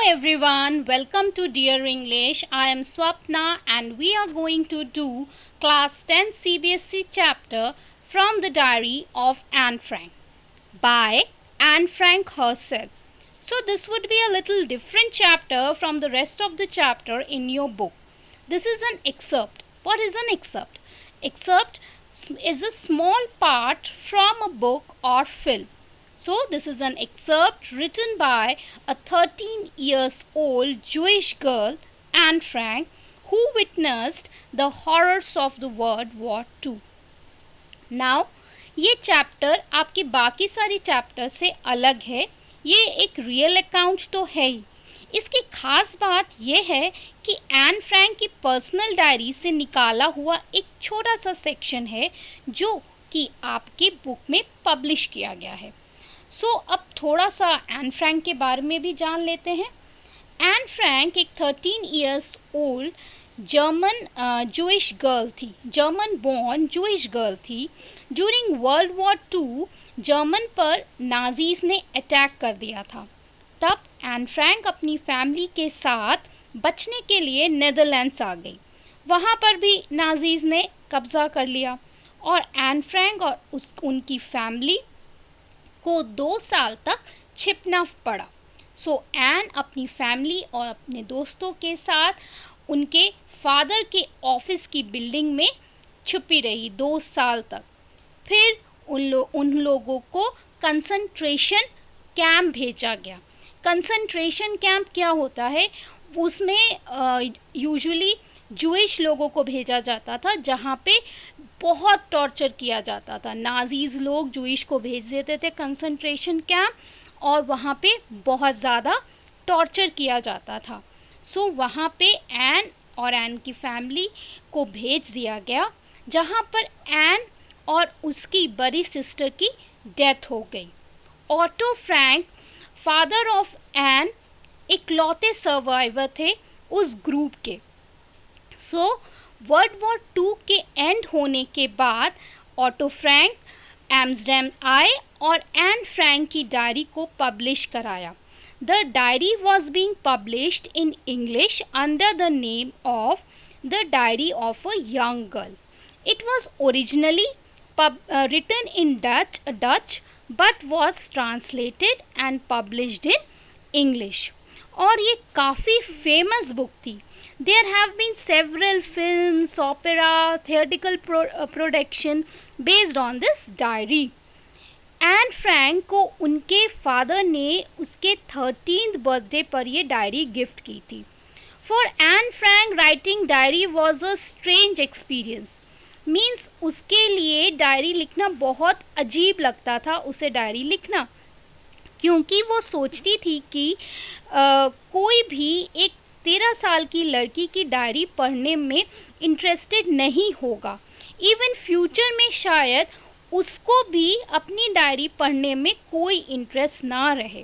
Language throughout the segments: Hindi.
everyone, welcome to Dear English. I am Swapna and we are going to do class 10 CBSE chapter from the diary of Anne Frank by Anne Frank herself. So this would be a little different chapter from the rest of the chapter in your book. This is an excerpt. What is an excerpt? Excerpt is a small part from a book or film. So this is an excerpt written by a 13 years old Jewish girl, Anne Frank, who witnessed the horrors of the World War II. Now, ये चैप्टर आपके बाकी सारी चैप्टर से अलग है. ये एक रियल अकाउंट तो है ही. इसकी खास बात यह है कि एन फ्रैंक की पर्सनल डायरी से निकाला हुआ एक छोटा सा सेक्शन है जो कि आपके बुक में पब्लिश किया गया है. अब थोड़ा सा एन फ्रैंक के बारे में भी जान लेते हैं. एन फ्रैंक एक 13 years old German Jewish girl थी, जर्मन बोर्न जूइश गर्ल थी. During world war II German पर नाजीज ने अटैक कर दिया था. तब एन फ्रैंक अपनी फैमिली के साथ बचने के लिए नेदरलैंड्स आ गई. वहाँ पर भी नाजीज ने कब्जा कर लिया और एन फ्रैंक और उनकी फैमिली को 2 साल तक छिपना पड़ा. एन अपनी फैमिली और अपने दोस्तों के साथ उनके फादर के ऑफिस की बिल्डिंग में छुपी रही 2 साल तक. फिर उन लोगों को कंसंट्रेशन कैंप भेजा गया. कंसंट्रेशन कैंप क्या होता है? उसमें यूजुअली जूइश लोगों को भेजा जाता था जहाँ पे बहुत टॉर्चर किया जाता था. नाजीज लोग जूइश को भेज देते थे कंसंट्रेशन कैंप और वहाँ पे बहुत ज़्यादा टॉर्चर किया जाता था. वहाँ पे एन और एन की फैमिली को भेज दिया गया जहाँ पर एन और उसकी बड़ी सिस्टर की डेथ हो गई. Otto Frank, father of Anne, इकलौते सर्वाइवर थे उस ग्रुप के. वर्ल्ड वॉर II के एंड होने के बाद ऑटो फ्रैंक एम्स्टर्डम आए और एन फ्रैंक की डायरी को पब्लिश कराया. The diary was being published in English under the name of The Diary of a Young Girl. It was originally written in Dutch but was translated and published in English. और ये काफ़ी फेमस बुक थी. There have been several films, opera, theatrical production based on this diary. Anne Frank को उनके फादर ने उसके 13th बर्थडे पर ये डायरी गिफ्ट की थी. For Anne Frank writing diary was a strange experience. Means उसके लिए डायरी लिखना बहुत अजीब लगता था उसे डायरी लिखना, क्योंकि वो सोचती थी कि कोई भी एक 13 साल की लड़की की डायरी पढ़ने में इंटरेस्टेड नहीं होगा. इवन फ्यूचर में शायद उसको भी अपनी डायरी पढ़ने में कोई इंटरेस्ट ना रहे.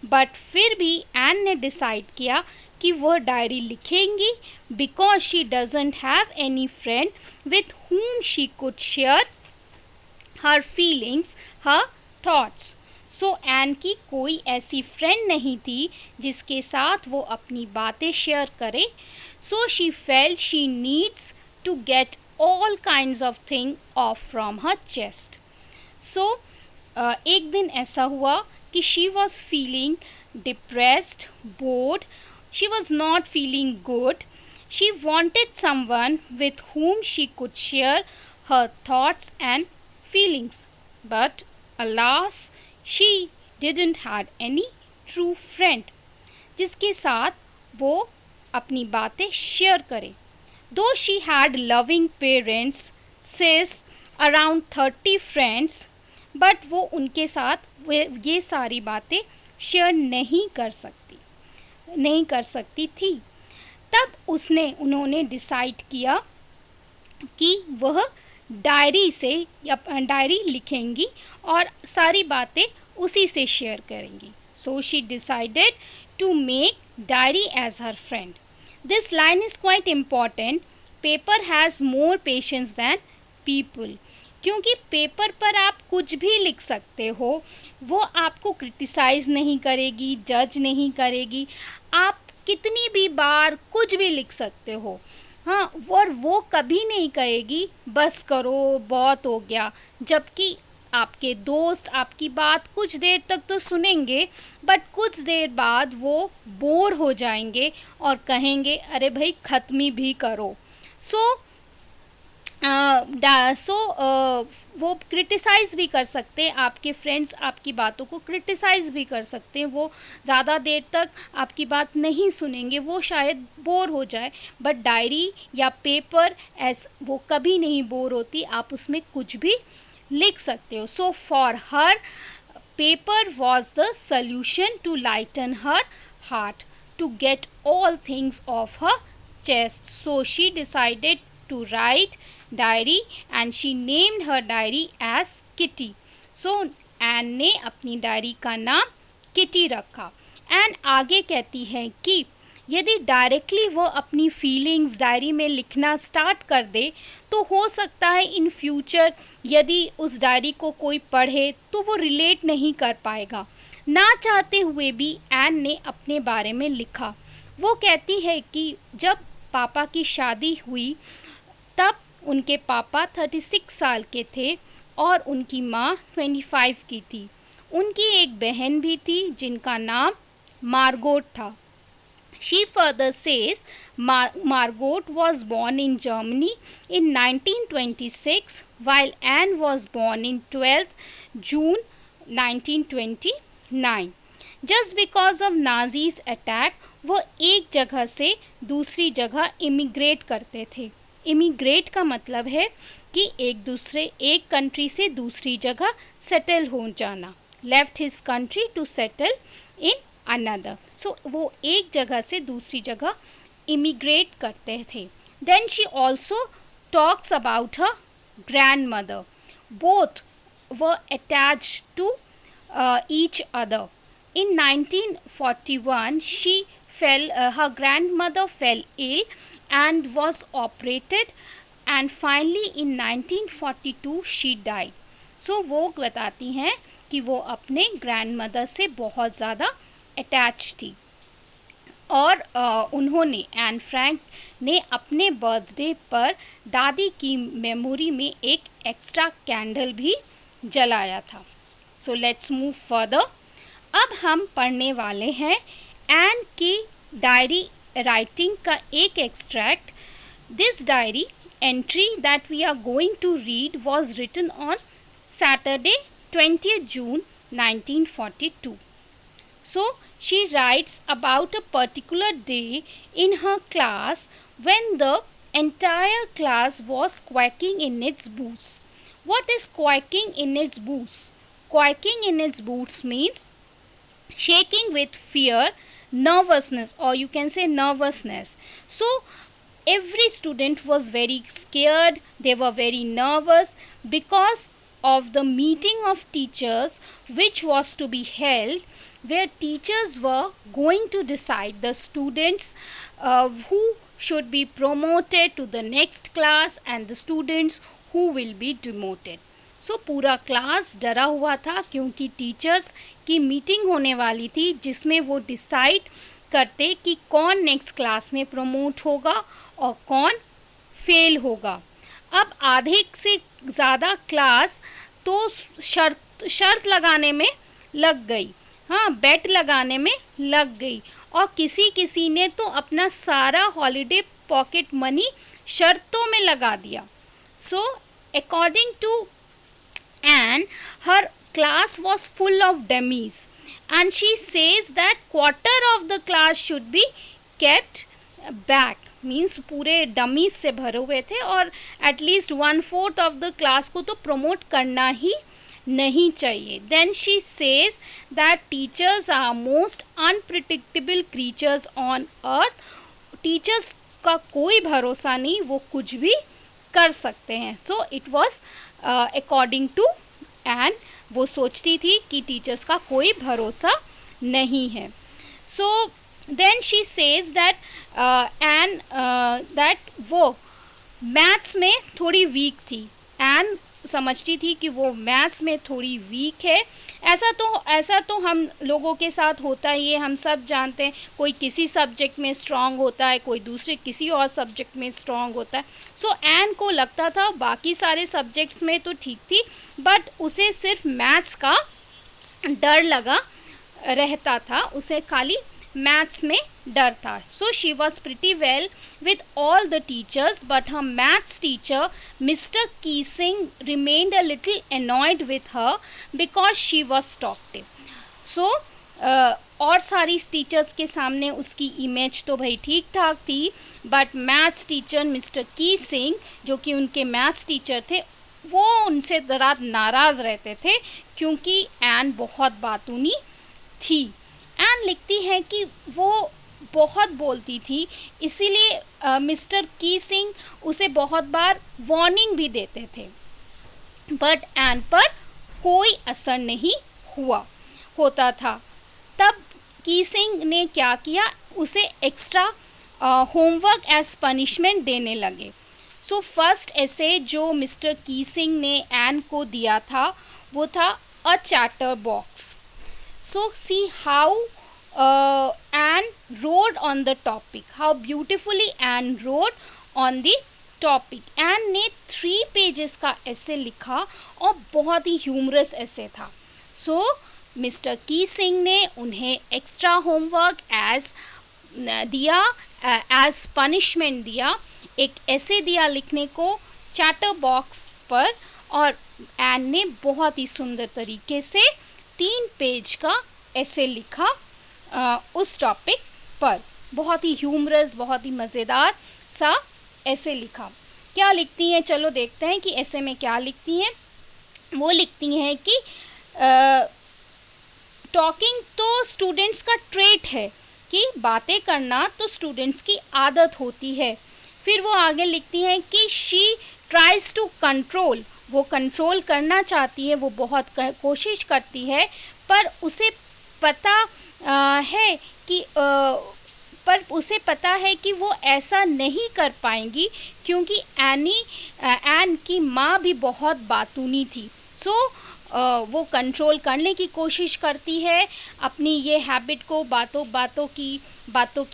बट फिर भी एन ने डिसाइड किया कि वह डायरी लिखेंगी because she doesn't have any friend with whom she could share her feelings, her thoughts. Anne की कोई ऐसी फ्रेंड नहीं थी जिसके साथ वो अपनी बातें शेयर करे. she felt she needs to get all kinds of things off from her chest. एक दिन ऐसा हुआ कि she was feeling depressed, bored, she was not feeling good. She wanted someone with whom she could share her thoughts and feelings. But alas, she didn't had any true friend जिसके साथ वो अपनी बातें शेयर करे. Though she had loving parents, sis, around 30 friends, but वो उनके साथ ये सारी बातें शेयर नहीं कर सकती थी. तब उन्होंने डिसाइड किया कि वह डायरी लिखेंगी और सारी बातें उसी से शेयर करेंगी. She decided to make diary as her friend. This line is quite important. Paper has more patience than people. क्योंकि पेपर पर आप कुछ भी लिख सकते हो, वो आपको क्रिटिसाइज नहीं करेगी, जज नहीं करेगी. आप कितनी भी बार कुछ भी लिख सकते हो। हाँ, और वो कभी नहीं कहेगी बस करो बहुत हो गया, जबकि आपके दोस्त आपकी बात कुछ देर तक तो सुनेंगे, बट कुछ देर बाद वो बोर हो जाएंगे और कहेंगे अरे भाई खत्म भी करो। सो वो क्रिटिसाइज भी कर सकते हैं, आपके फ्रेंड्स आपकी बातों को क्रिटिसाइज भी कर सकते हैं, वो ज़्यादा देर तक आपकी बात नहीं सुनेंगे, वो शायद बोर हो जाए, बट डायरी या पेपर वो कभी नहीं बोर होती, आप उसमें कुछ भी लिख सकते हो। So for her paper was the solution to lighten her heart, to get all things off her chest. So she decided to write diary and she named her diary as Kitty. So Anne ने अपनी डायरी का नाम किटी रखा। एंड आगे कहती है कि यदि डायरेक्टली वो अपनी फीलिंग्स डायरी में लिखना स्टार्ट कर दे तो हो सकता है इन फ्यूचर यदि उस डायरी को कोई पढ़े तो वो रिलेट नहीं कर पाएगा। ना चाहते हुए भी एन ने अपने बारे में लिखा। वो कहती है कि जब पापा की शादी हुई तब उनके पापा 36 साल के थे और उनकी माँ 25 की थी। उनकी एक बहन भी थी जिनका नाम मार्गोट था। She further says Margot was born in Germany in 1926 while Anne was born in 12th June 1929. Just because of Nazis attack वो एक जगह से दूसरी जगह इमिग्रेट करते थे। इमिग्रेट का मतलब है कि एक कंट्री से दूसरी जगह सेटल हो जाना। Left his country to settle in another. So वो एक जगह से दूसरी जगह इमिग्रेट करते थे। Then she also talks about her grandmother. Both were attached to each other. In 1941, her grandmother fell ill and was operated, and finally in 1942 she died. So वो बताती हैं कि वो अपने ग्रैंडमदर से बहुत ज़्यादा अटैच थी और उन्होंने एन फ्रैंक ने अपने बर्थडे पर दादी की मेमोरी में एक एक्स्ट्रा कैंडल भी जलाया था। So let's move further. अब हम पढ़ने वाले हैं एन की डायरी राइटिंग का एक extract. This diary entry that we are going to read was written on Saturday 20th June 1942. So she writes about a particular day in her class when the entire class was quaking in its boots. What is quaking in its boots? Quaking in its boots means shaking with fear, nervousness, or you can say nervousness. So every student was very scared, they were very nervous because of the meeting of teachers which was to be held, where teachers were going to decide the students who should be promoted to the next class and the students who will be demoted. सो पूरा क्लास डरा हुआ था क्योंकि टीचर्स की मीटिंग होने वाली थी जिसमें वो डिसाइड करते कि कौन नेक्स्ट क्लास में प्रमोट होगा और कौन फेल होगा। अब आधे से ज़्यादा क्लास तो शर्त लगाने में लग गई, हाँ बेट लगाने में लग गई, और किसी ने तो अपना सारा हॉलीडे पॉकेट मनी शर्तों में लगा दिया। So according to and her class was full of dummies and she says that quarter of the class should be kept back, means पूरे dummies से भरे हुए थे और at least 1/4 of the class को तो promote करना ही नहीं चाहिए। Then she says that teachers are most unpredictable creatures on earth. Teachers का कोई भरोसा नहीं, वो कुछ भी कर सकते हैं। So it was according to Anne, वो सोचती थी कि टीचर्स का कोई भरोसा नहीं है। So then she says that Anne that वो मैथ्स में थोड़ी वीक थी। एन समझती थी कि वो मैथ्स में थोड़ी वीक है। ऐसा तो हम लोगों के साथ होता ही है, हम सब जानते हैं। कोई किसी सब्जेक्ट में स्ट्रांग होता है, कोई दूसरे किसी और सब्जेक्ट में स्ट्रांग होता है। सो एन को लगता था बाकी सारे सब्जेक्ट्स में तो ठीक थी, बट उसे सिर्फ मैथ्स का डर लगा रहता था, उसे खाली मैथ्स में डर था। So she was pretty well with all the teachers, but her maths teacher mister Keesing remained a little annoyed with her because she was talkative. So और सारी टीचर्स के सामने उसकी इमेज तो भाई ठीक ठाक थी, बट मैथ्स टीचर मिस्टर कीसिंग, जो कि उनके मैथ्स टीचर थे, वो उनसे ज़रा नाराज़ रहते थे क्योंकि एन बहुत बातूनी थी। एन लिखती है कि वो बहुत बोलती थी, इसीलिए मिस्टर कीसिंग उसे बहुत बार वार्निंग भी देते थे, बट एन पर कोई असर नहीं होता था। तब कीसिंग ने क्या किया, उसे एक्स्ट्रा होमवर्क एज पनिशमेंट देने लगे। सो फर्स्ट ऐसे जो मिस्टर कीसिंग ने एन को दिया था वो था a chatterbox. So see how Anne wrote on the topic, how beautifully Anne wrote on the topic. Anne ने 3 पेजेस का ऐसे लिखा और बहुत ही ह्यूमरस ऐसे था। सो मिस्टर कीसिंग ने उन्हें एक्स्ट्रा होमवर्क एज पनिशमेंट दिया, एक ऐसे दिया लिखने को चैटर बॉक्स पर, और एन ने बहुत ही सुंदर तरीके से 3 पेज का ऐसे लिखा उस टॉपिक पर। बहुत ही ह्यूमरस, बहुत ही मज़ेदार सा ऐसे लिखा। क्या लिखती हैं, चलो देखते हैं कि ऐसे में क्या लिखती हैं। वो लिखती हैं कि टॉकिंग तो स्टूडेंट्स का ट्रेट है, कि बातें करना तो स्टूडेंट्स की आदत होती है। फिर वो आगे लिखती हैं कि शी ट्राइज टू कंट्रोल, वो कंट्रोल करना चाहती है, वो बहुत कोशिश करती है, पर उसे पता है कि वो ऐसा नहीं कर पाएंगी क्योंकि एन की माँ भी बहुत बातूनी थी। सो वो कंट्रोल करने की कोशिश करती है, अपनी ये हैबिट को, बातों की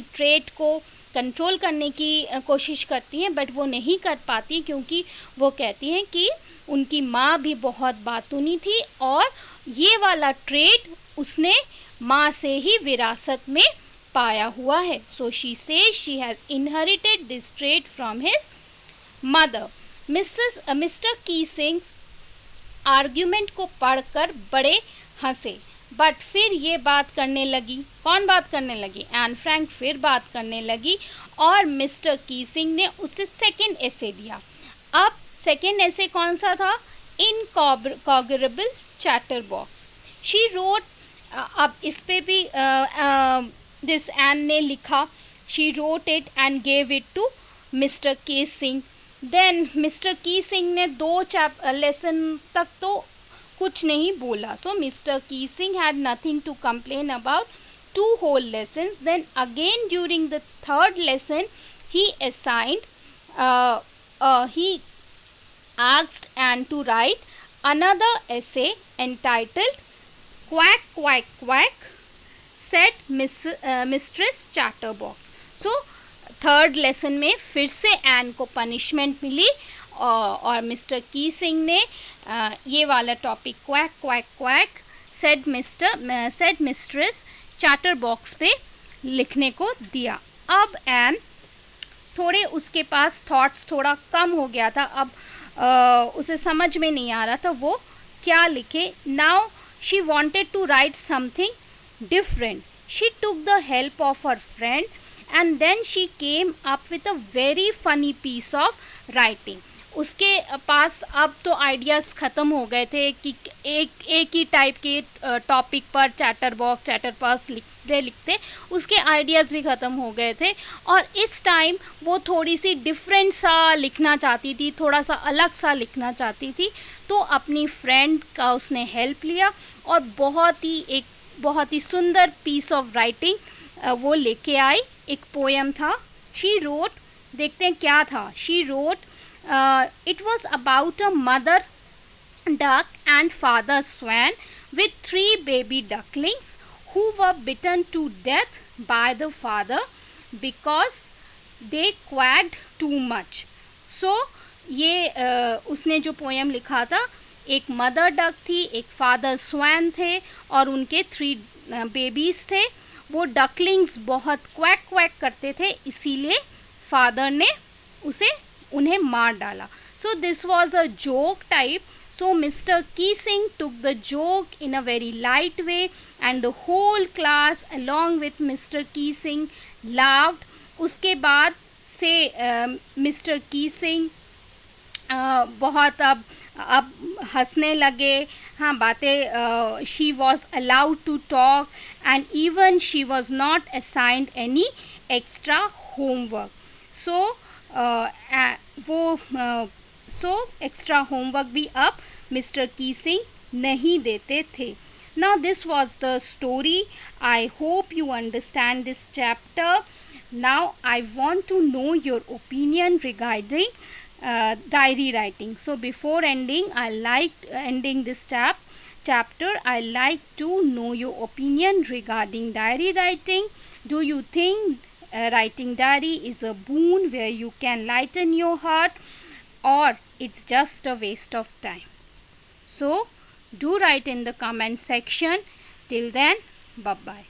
ट्रेट को कंट्रोल करने की कोशिश करती हैं, बट वो नहीं कर पाती क्योंकि वो कहती हैं कि उनकी माँ भी बहुत बातूनी थी और ये वाला ट्रेट उसने माँ से ही विरासत में पाया हुआ है। So she says she has inherited this trait from his mother. Mister Keesing argument को पढ़कर बड़े हंसे, बट फिर ये बात करने लगी। कौन बात करने लगी? एन फ्रैंक फिर बात करने लगी और मिस्टर कीसिंग ने उसे सेकेंड ऐसे दिया। अब सेकेंड ऐसे कौन सा था? Incorrigible chatterbox. She wrote, अब इस पे भी दिस एन ने लिखा, she wrote it and gave it to mister Keesing. Then mister Keesing ने 2 लेसन तक तो कुछ नहीं बोला। So mister Keesing had nothing to complain about 2 whole lessons. Then again during the 3rd lesson he asked Anne to write another essay entitled Quack Quack Quack, said Mistress Chatterbox. So 3rd lesson में फिर से एन को पनिशमेंट मिली और मिस्टर कीसिंग ने ये वाला topic quack quack quack said mistress chatter box पे लिखने को दिया। अब एन थोड़े, उसके पास थॉट्स थोड़ा कम हो गया था, अब उसे समझ में नहीं आ रहा था वो क्या लिखे। Now she wanted to write something different. She took the help of her friend and then she came up with a very funny piece of writing. उसके पास अब तो आइडियाज़ ख़त्म हो गए थे कि एक ही टाइप के टॉपिक पर चैटर बॉक्स लिखते उसके आइडियाज़ भी ख़त्म हो गए थे, और इस टाइम वो थोड़ी सी डिफरेंट सा लिखना चाहती थी, थोड़ा सा अलग सा लिखना चाहती थी। तो अपनी फ्रेंड का उसने हेल्प लिया और बहुत ही सुंदर पीस ऑफ राइटिंग वो लेके आई। एक पोएम था। शी रोट, देखते हैं क्या था। She wrote, it was about a mother duck and father swan with 3 baby ducklings who were bitten to death by the father because they quacked too much. So ये उसने जो पोएम लिखा था, एक मदर डक थी, एक फादर स्वैन थे और उनके 3 बेबीज थे. वो डकलिंग्स बहुत क्वैक क्वैक करते थे, इसीलिए फादर ने उन्हें मार डाला. So this was a joke type. So Mr. Keesing took the joke in a very light way and the whole class along with Mr. Keesing laughed. उसके बाद से Mr. Keesing बहुत अब हंसने लगे. हाँ, बातें she was allowed to talk and even she was not assigned any extra homework. So extra homework भी अब मिस्टर कीसिंग नहीं देते थे. Now this was the story. I hope you understand this chapter. Now I want to know your opinion regarding diary writing. So before ending this chapter, I like to know your opinion regarding diary writing. Do you think writing diary is a boon where you can lighten your heart, or it's just a waste of time? So do write in the comment section. Till then, bye bye.